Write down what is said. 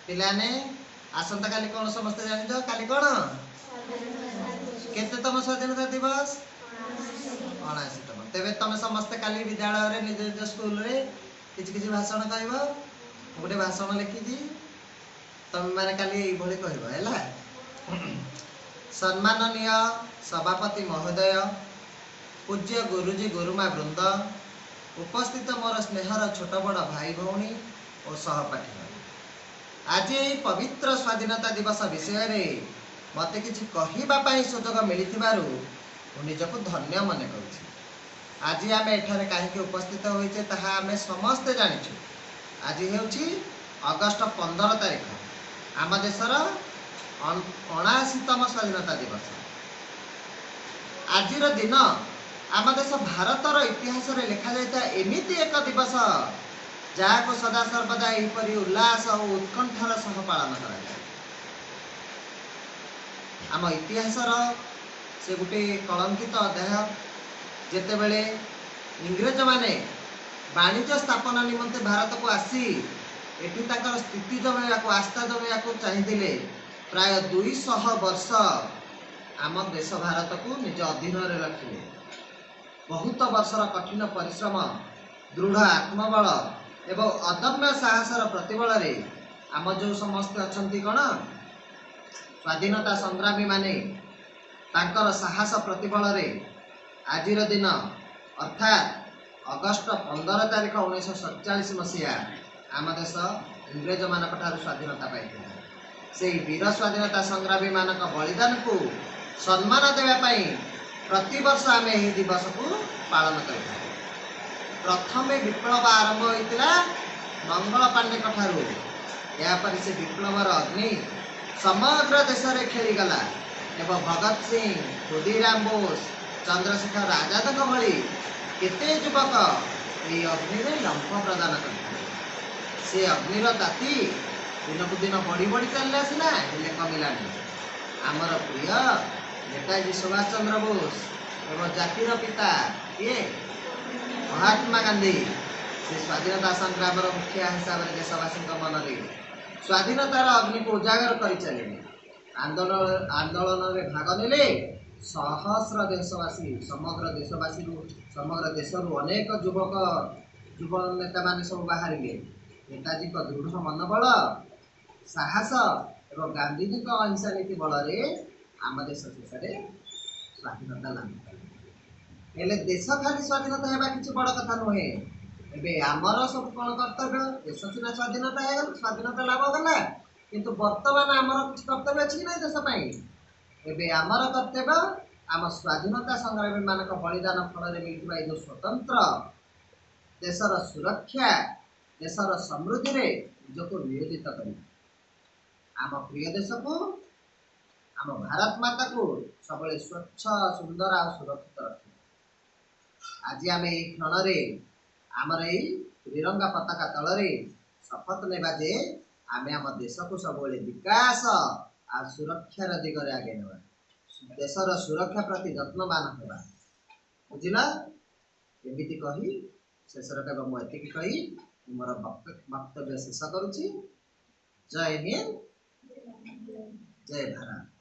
पिलाने आसंता काली कौन समस्त जान काली कौन केतम स्वाधीनता दिवस 79तम तेरे तुम समस्त काली विद्यालय निज निज स्कूल रे किसी भाषण कह गोटे भाषण लिखी तुम मैंने काली कह सम्माननीय सभापति महोदय पूज्य गुरुजी गुरुमा वृंद उपस्थित मोर स्नेहर छोट बड़ भाई भौणी और सहपाठी आज यही पवित्र स्वाधीनता दिवस विषय रे मते किछि कहिबापाई सुजोग मिलिथिबारु निजको धन्य मने करूछि। आज आम एठारे कहीं उपस्थित होइछे ताहा आमे समस्ते जानिछु। आज हेउछि अगस्त 15 तारिख आम देशर 79तम स्वाधीनता दिवस। आज दिन आम देश भारतर इतिहास रे लिखा जाइता एमिति एक दिवस जहाँ सदा सर्वदा यहीपरि उल्लास और उत्कंठार सह पालन करा आम इतिहासर से गोटे कलंकित अध्याय जेते बेले इंग्रेज माने वाणिज्य स्थापना निमंते भारत को आसी एठी ताकर स्थिति जमैया को आस्था जमैया को चाहिए प्राय 200 वर्ष आम देश भारत को निज अधीन रखिले। बहुत वर्षर कठिन परिश्रम दृढ़ आत्मबल एवं अदम्य साहसर प्रतिबल रे आम जो समस्त अछंती कण स्वाधीनता संग्रामी माने तांकर साहस प्रतिबल रे आजिर दिन अर्थात अगस्त 15 तारिख 1947 मसीहा आम देश इंग्रेज मानक ठारू स्वाधीनता पाइथिला। से वीर स्वाधीनता संग्रामी मानक बलिदान को सम्मान देवा पाई प्रति वर्ष आम यह दिवस को पालन करिथाउ। प्रथम विप्लव आरंभ होता मंगल पांडे ठारू यापर से विप्लवर अग्नि समग्र देश में खेलीगला एवं भगत सिंह खुदीराम बोस चंद्रशेखर आजाद भली केते युवक ये अग्नि में लंफ प्रदान करते। से अग्निर ताती दिनकू दिन बढ़ी बढ़ी चलला सिना हेले कमिलानी। आमर प्रिय नेताजी सुभाष चंद्र बोस एवं जातिर पिता किए महात्मा गांधी से स्वाधीनता संग्राम मुखिया हिसाब से देशवासी मन में स्वाधीनतार अग्नि को उजागर कर चले। आंदोलन में भाग ने सहस्र देशवासी समग्र देश अनेक युवक युव नेता मान सब बाहर नेताजी को दृढ़ मनोबल साहस एवं गांधीजी को अहिंसा नीति बल आम देश शेष स्वाधीनता लाभ हेले देश खाली स्वाधीनता हेबा किछि बड़ कथा नुहे। एबे आमर सब कौन कर्तव्य देश सीना स्वाधीनता है स्वाधीनता लाभ गला किंतु वर्तमान आमर किछि कर्तव्य अछि नै देश पई। एबे आमर कर्तव्य आम स्वाधीनता संग्रामी मानक बलिदान फल रे मिलथिबा जो स्वतंत्र देशर सुरक्षा देशर समृद्धि रे निजको नियोजित करी आम प्रिय देश को आम भारत माता को सबले स्वच्छ सुंदर और सुरक्षित रखी। आज आम यही क्षण आमर त्रिरंगा पताका तल शपथ नेबा जे आम आम देश को सब विकास और सुरक्षार दिगरे आगे नेबा देशर सुरक्षा प्रति यत्नवान होगा बुझिला। एमिति कही शेषर केवल मुझे कही मोर वक्तव्य शेष करुछि। जय हिंद जय भारत।